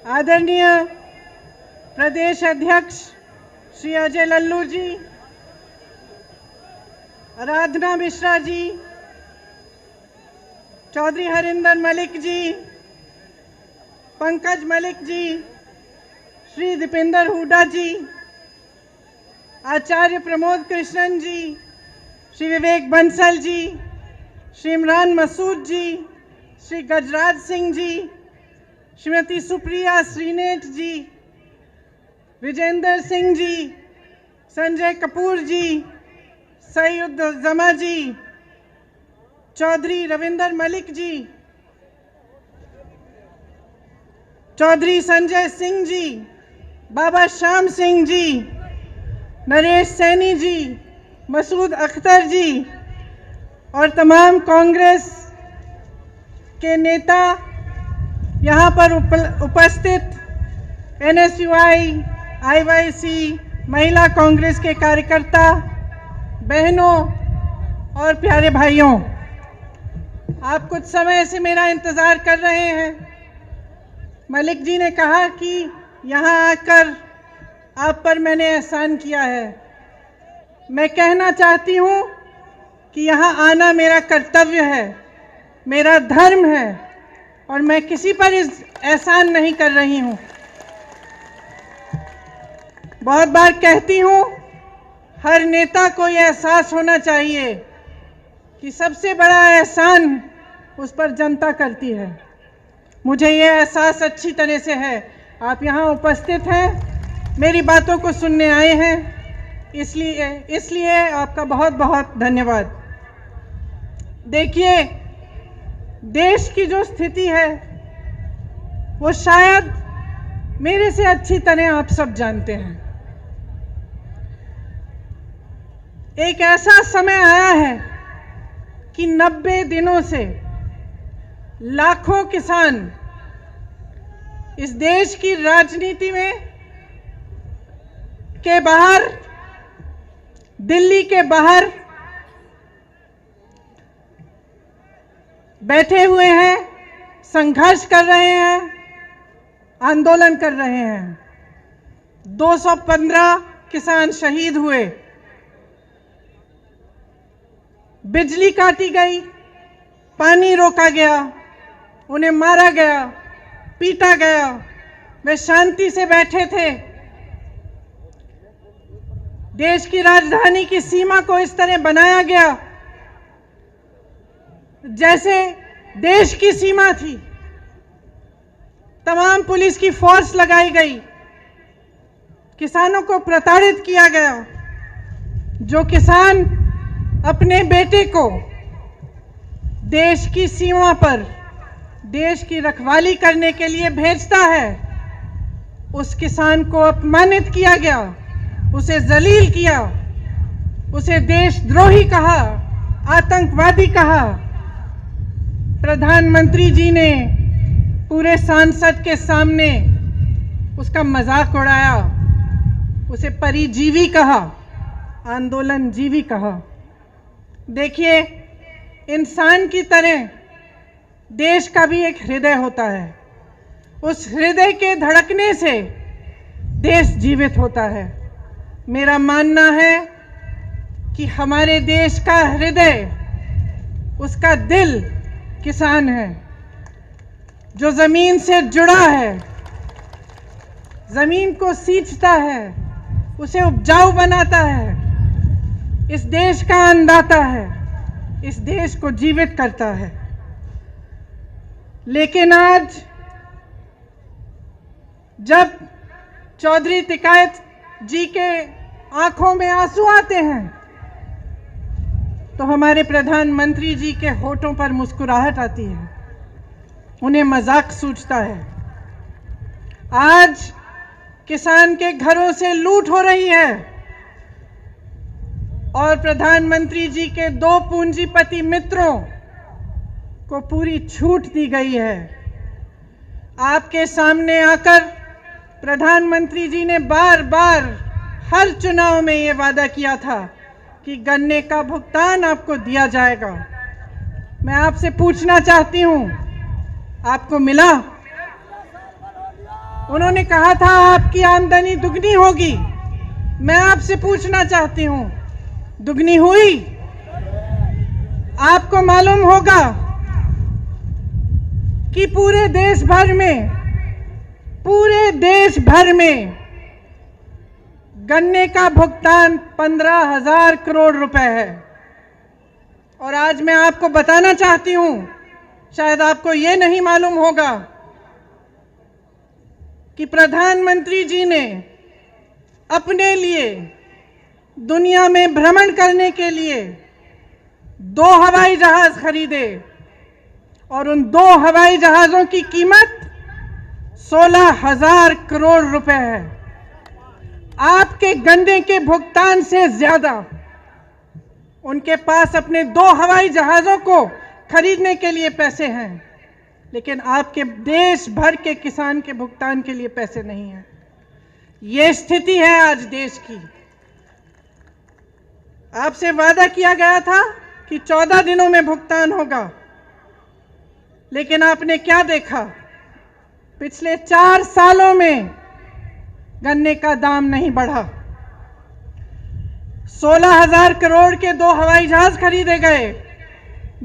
आदरणीय प्रदेश अध्यक्ष श्री अजय लल्लू जी, आराधना मिश्रा जी, चौधरी हरिंदर मलिक जी, पंकज मलिक जी, श्री दीपेंद्र हुड्डा जी, आचार्य प्रमोद कृष्णन जी, श्री विवेक बंसल जी, श्री इमरान मसूद जी, श्री गजराज सिंह जी, श्रीमती सुप्रिया श्रीनेठ जी, विजेंद्र सिंह जी, संजय कपूर जी, सईद जमा जी, चौधरी रविंदर मलिक जी, चौधरी संजय सिंह जी, बाबा श्याम सिंह जी, नरेश सैनी जी, मसूद अख्तर जी और तमाम कांग्रेस के नेता, यहाँ पर उपस्थित NSUI, IYC, महिला कांग्रेस के कार्यकर्ता, बहनों और प्यारे भाइयों, आप कुछ समय से मेरा इंतज़ार कर रहे हैं। मलिक जी ने कहा कि यहाँ आकर आप पर मैंने एहसान किया है। मैं कहना चाहती हूँ कि यहाँ आना मेरा कर्तव्य है, मेरा धर्म है और मैं किसी पर इस एहसान नहीं कर रही हूँ। बहुत बार कहती हूँ, हर नेता को यह एहसास होना चाहिए कि सबसे बड़ा एहसान उस पर जनता करती है। मुझे यह एहसास अच्छी तरह से है। आप यहाँ उपस्थित हैं, मेरी बातों को सुनने आए हैं, इसलिए आपका बहुत बहुत धन्यवाद। देखिए, देश की जो स्थिति है वो शायद मेरे से अच्छी तरह आप सब जानते हैं। एक ऐसा समय आया है कि 90 दिनों से लाखों किसान इस देश की राजनीति में के बाहर, दिल्ली के बाहर बैठे हुए हैं, संघर्ष कर रहे हैं, आंदोलन कर रहे हैं। 215 किसान शहीद हुए, बिजली काटी गई, पानी रोका गया, उन्हें मारा गया, पीटा गया। वे शांति से बैठे थे। देश की राजधानी की सीमा को इस तरह बनाया गया जैसे देश की सीमा थी। तमाम पुलिस की फोर्स लगाई गई, किसानों को प्रताड़ित किया गया। जो किसान अपने बेटे को देश की सीमा पर देश की रखवाली करने के लिए भेजता है, उस किसान को अपमानित किया गया, उसे जलील किया, उसे देशद्रोही कहा, आतंकवादी कहा। प्रधानमंत्री जी ने पूरे सांसद के सामने उसका मजाक उड़ाया, उसे परिजीवी कहा, आंदोलनजीवी कहा। देखिए, इंसान की तरह देश का भी एक हृदय होता है। उस हृदय के धड़कने से देश जीवित होता है। मेरा मानना है कि हमारे देश का हृदय, उसका दिल किसान है, जो जमीन से जुड़ा है, जमीन को सींचता है, उसे उपजाऊ बनाता है, इस देश का अन्नदाता है, इस देश को जीवित करता है। लेकिन आज जब चौधरी तिकायत जी के आंखों में आंसू आते हैं तो हमारे प्रधानमंत्री जी के होठों पर मुस्कुराहट आती है, उन्हें मजाक सूझता है। आज किसान के घरों से लूट हो रही है और प्रधानमंत्री जी के 2 पूंजीपति मित्रों को पूरी छूट दी गई है। आपके सामने आकर प्रधानमंत्री जी ने बार बार हर चुनाव में ये वादा किया था कि गन्ने का भुगतान आपको दिया जाएगा। मैं आपसे पूछना चाहती हूं, आपको मिला? उन्होंने कहा था आपकी आमदनी दुगनी होगी। मैं आपसे पूछना चाहती हूं, दुगनी हुई? आपको मालूम होगा कि पूरे देश भर में गन्ने का भुगतान 15,000 करोड़ रुपए है। और आज मैं आपको बताना चाहती हूं, शायद आपको ये नहीं मालूम होगा कि प्रधानमंत्री जी ने अपने लिए दुनिया में भ्रमण करने के लिए 2 हवाई जहाज खरीदे और उन 2 हवाई जहाजों की कीमत 16,000 करोड़ रुपए है। आपके गन्ने के भुगतान से ज्यादा उनके पास अपने 2 हवाई जहाजों को खरीदने के लिए पैसे हैं, लेकिन आपके देश भर के किसान के भुगतान के लिए पैसे नहीं हैं। ये स्थिति है आज देश की। आपसे वादा किया गया था कि 14 दिनों में भुगतान होगा, लेकिन आपने क्या देखा? पिछले 4 सालों में गन्ने का दाम नहीं बढ़ा। 16,000 करोड़ के 2 हवाई जहाज खरीदे गए।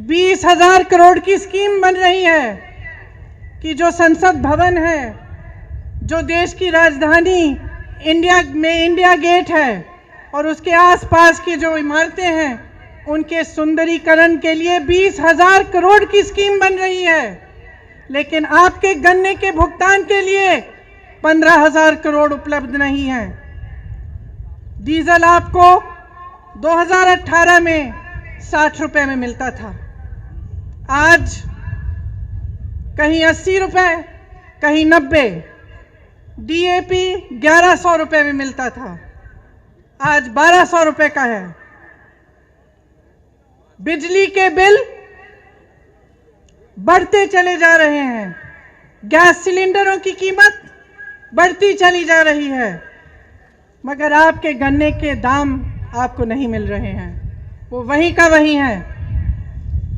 20,000 करोड़ की स्कीम बन रही है कि जो संसद भवन है, जो देश की राजधानी इंडिया गेट है और उसके आसपास की जो इमारतें हैं, उनके सुंदरीकरण के लिए 20,000 करोड़ की स्कीम बन रही है। लेकिन आपके गन्ने के भुगतान के लिए 15,000 करोड़ उपलब्ध नहीं है। डीजल आपको 2018 में 60 रुपए में मिलता था, आज कहीं 80 रुपए, कहीं 90। डीएपी 1100 रुपए में मिलता था, आज 1200 रुपए का है। बिजली के बिल बढ़ते चले जा रहे हैं, गैस सिलेंडरों की कीमत बढ़ती चली जा रही है, मगर आपके गन्ने के दाम आपको नहीं मिल रहे हैं, वो वहीं का वहीं है।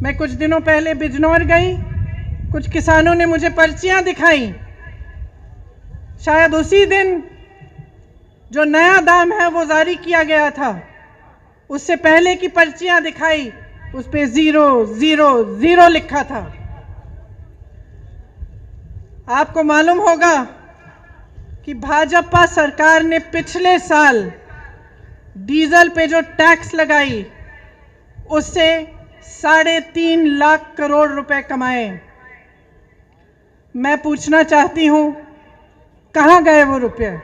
मैं कुछ दिनों पहले बिजनौर गई, कुछ किसानों ने मुझे पर्चियां दिखाई। शायद उसी दिन जो नया दाम है वो जारी किया गया था, उससे पहले की पर्चियां दिखाई, उस पे 000 लिखा था। आपको मालूम होगा कि भाजपा सरकार ने पिछले साल डीजल पे जो टैक्स लगाई, उससे 3.5 लाख करोड़ रुपए कमाए। मैं पूछना चाहती हूं, कहां गए वो रुपए?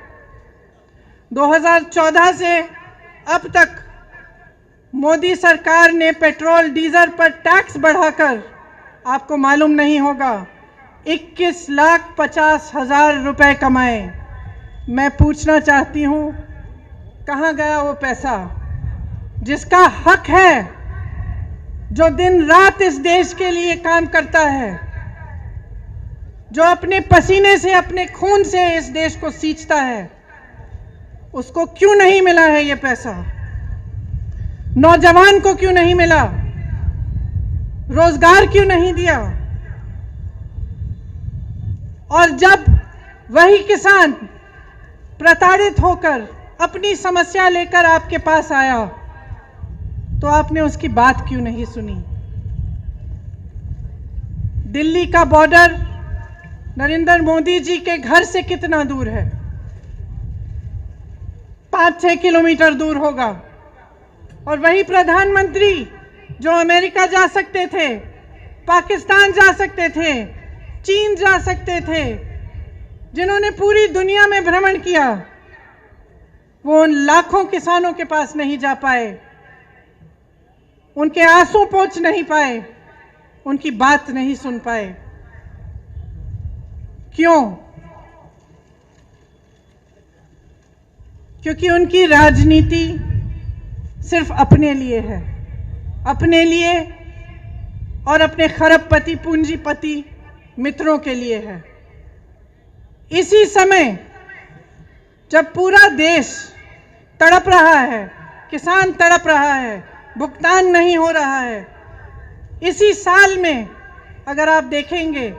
2014 से अब तक मोदी सरकार ने पेट्रोल डीजल पर टैक्स बढ़ाकर, आपको मालूम नहीं होगा, 21,50,000 रुपए कमाए। मैं पूछना चाहती हूं, कहां गया वो पैसा जिसका हक है, जो दिन रात इस देश के लिए काम करता है, जो अपने पसीने से, अपने खून से इस देश को सींचता है? उसको क्यों नहीं मिला है ये पैसा? नौजवान को क्यों नहीं मिला? रोजगार क्यों नहीं दिया? और जब वही किसान प्रताड़ित होकर अपनी समस्या लेकर आपके पास आया, तो आपने उसकी बात क्यों नहीं सुनी? दिल्ली का बॉर्डर नरेंद्र मोदी जी के घर से कितना दूर है? 5-6 किलोमीटर दूर होगा। और वही प्रधानमंत्री जो अमेरिका जा सकते थे, पाकिस्तान जा सकते थे, चीन जा सकते थे, जिन्होंने पूरी दुनिया में भ्रमण किया, वो उन लाखों किसानों के पास नहीं जा पाए, उनके आंसू पोंछ नहीं पाए, उनकी बात नहीं सुन पाए। क्यों? क्योंकि उनकी राजनीति सिर्फ अपने लिए है, अपने लिए और अपने खरबपति पूंजीपति मित्रों के लिए है। इसी समय जब पूरा देश तड़प रहा है, किसान तड़प रहा है, भुगतान नहीं हो रहा है, इसी साल में अगर आप देखेंगे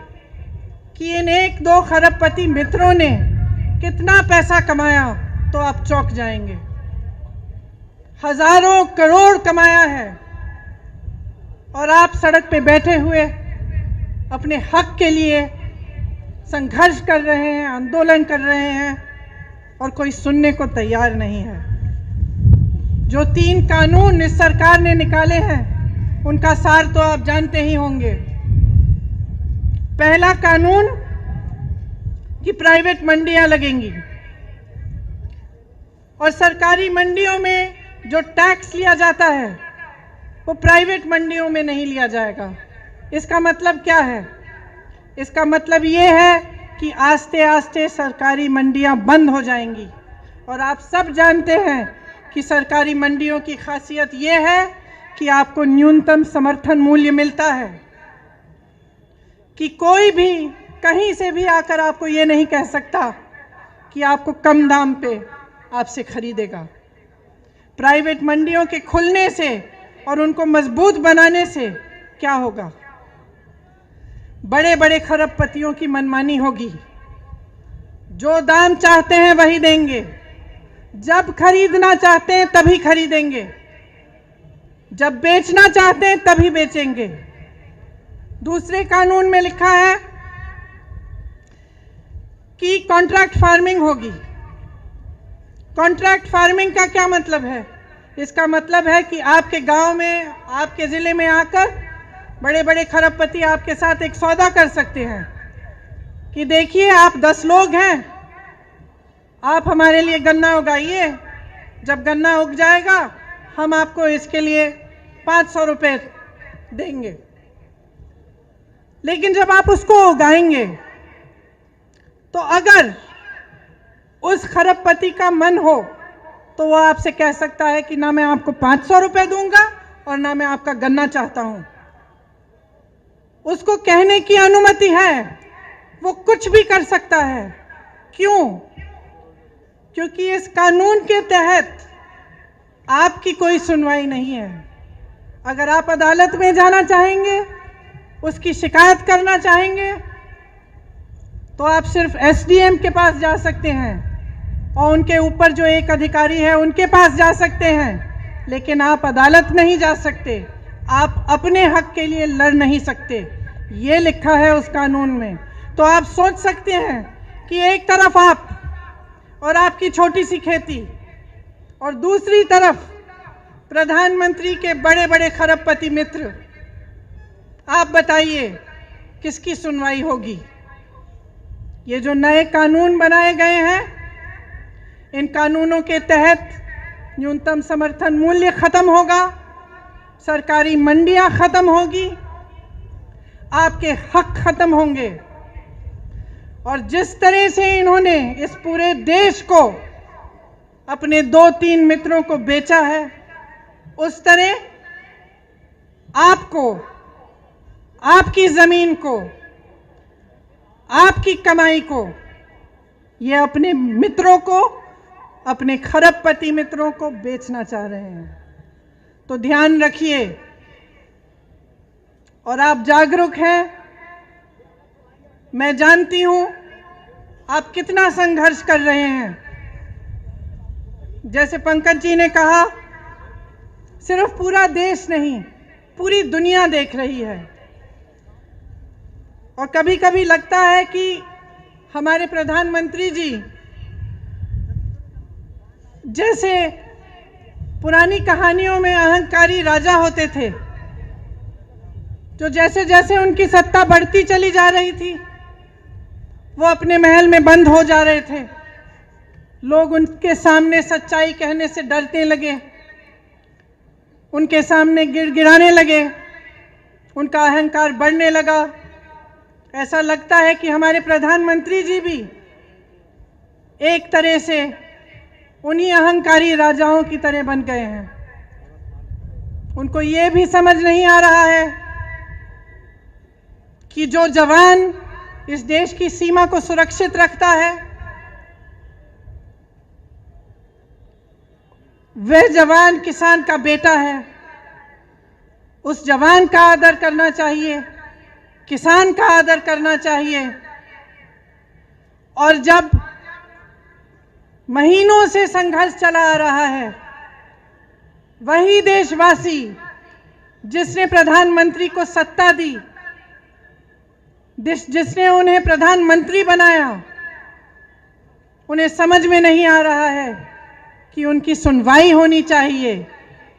कि इन 1-2 खरबपति मित्रों ने कितना पैसा कमाया तो आप चौंक जाएंगे। हजारों करोड़ कमाया है और आप सड़क पे बैठे हुए अपने हक के लिए संघर्ष कर रहे हैं, आंदोलन कर रहे हैं और कोई सुनने को तैयार नहीं है। जो 3 कानून इस सरकार ने निकाले हैं उनका सार तो आप जानते ही होंगे। पहला कानून कि प्राइवेट मंडियां लगेंगी और सरकारी मंडियों में जो टैक्स लिया जाता है वो प्राइवेट मंडियों में नहीं लिया जाएगा। इसका मतलब क्या है? इसका मतलब ये है कि आस्ते आस्ते सरकारी मंडियां बंद हो जाएंगी। और आप सब जानते हैं कि सरकारी मंडियों की खासियत ये है कि आपको न्यूनतम समर्थन मूल्य मिलता है, कि कोई भी कहीं से भी आकर आपको ये नहीं कह सकता कि आपको कम दाम पे आपसे खरीदेगा। प्राइवेट मंडियों के खुलने से और उनको मजबूत बनाने से क्या होगा? बड़े बड़े खरबपतियों की मनमानी होगी। जो दाम चाहते हैं वही देंगे, जब खरीदना चाहते हैं तभी खरीदेंगे, जब बेचना चाहते हैं तभी बेचेंगे। दूसरे कानून में लिखा है कि कॉन्ट्रैक्ट फार्मिंग होगी। कॉन्ट्रैक्ट फार्मिंग का क्या मतलब है? इसका मतलब है कि आपके गांव में, आपके जिले में आकर बड़े बड़े खरबपति आपके साथ एक सौदा कर सकते हैं कि देखिए आप 10 लोग हैं, आप हमारे लिए गन्ना उगाइए, जब गन्ना उग जाएगा हम आपको इसके लिए 500 रुपये देंगे। लेकिन जब आप उसको उगाएंगे तो अगर उस खरबपति का मन हो तो वो आपसे कह सकता है कि ना मैं आपको 500 रुपये दूंगा और ना मैं आपका गन्ना चाहता हूं। उसको कहने की अनुमति है, वो कुछ भी कर सकता है। क्यों? क्योंकि इस कानून के तहत आपकी कोई सुनवाई नहीं है। अगर आप अदालत में जाना चाहेंगे, उसकी शिकायत करना चाहेंगे, तो आप सिर्फ एसडीएम के पास जा सकते हैं और उनके ऊपर जो एक अधिकारी है उनके पास जा सकते हैं, लेकिन आप अदालत नहीं जा सकते। आप अपने हक के लिए लड़ नहीं सकते। ये लिखा है उस कानून में। तो आप सोच सकते हैं कि एक तरफ आप और आपकी छोटी सी खेती और दूसरी तरफ प्रधानमंत्री के बड़े बड़े खरबपति मित्र। आप बताइए किसकी सुनवाई होगी? ये जो नए कानून बनाए गए हैं, इन कानूनों के तहत न्यूनतम समर्थन मूल्य खत्म होगा, सरकारी मंडियां खत्म होगी, आपके हक खत्म होंगे। और जिस तरह से इन्होंने इस पूरे देश को अपने 2-3 मित्रों को बेचा है, उस तरह आपको, आपकी जमीन को, आपकी कमाई को, ये अपने मित्रों को, अपने खरबपति मित्रों को बेचना चाह रहे हैं। तो ध्यान रखिए। और आप जागरूक हैं, मैं जानती हूं आप कितना संघर्ष कर रहे हैं। जैसे पंकज जी ने कहा, सिर्फ पूरा देश नहीं, पूरी दुनिया देख रही है। और कभी कभी लगता है कि हमारे प्रधानमंत्री जी जैसे पुरानी कहानियों में अहंकारी राजा होते थे, जो जैसे जैसे उनकी सत्ता बढ़ती चली जा रही थी वो अपने महल में बंद हो जा रहे थे। लोग उनके सामने सच्चाई कहने से डरने लगे, उनके सामने गिड़गिड़ाने लगे, उनका अहंकार बढ़ने लगा। ऐसा लगता है कि हमारे प्रधानमंत्री जी भी एक तरह से उन्हीं अहंकारी राजाओं की तरह बन गए हैं। उनको ये भी समझ नहीं आ रहा है कि जो जवान इस देश की सीमा को सुरक्षित रखता है, वह जवान किसान का बेटा है। उस जवान का आदर करना चाहिए, किसान का आदर करना चाहिए। और जब महीनों से संघर्ष चला आ रहा है। वही देशवासी जिसने प्रधानमंत्री को सत्ता दी, जिसने उन्हें प्रधानमंत्री बनाया, उन्हें समझ में नहीं आ रहा है कि उनकी सुनवाई होनी चाहिए,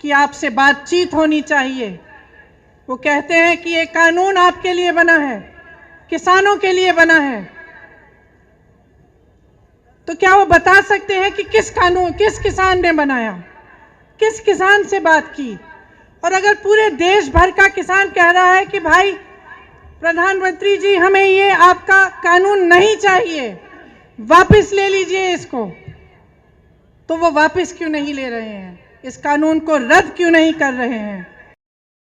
कि आपसे बातचीत होनी चाहिए। वो कहते हैं कि ये कानून आपके लिए बना है, किसानों के लिए बना है। तो क्या वो बता सकते हैं कि किस कानून, किस किसान ने बनाया, किस किसान से बात की? और अगर पूरे देश भर का किसान कह रहा है कि भाई प्रधानमंत्री जी, हमें ये आपका कानून नहीं चाहिए, वापस ले लीजिए इसको, तो वो वापस क्यों नहीं ले रहे हैं? इस कानून को रद्द क्यों नहीं कर रहे हैं?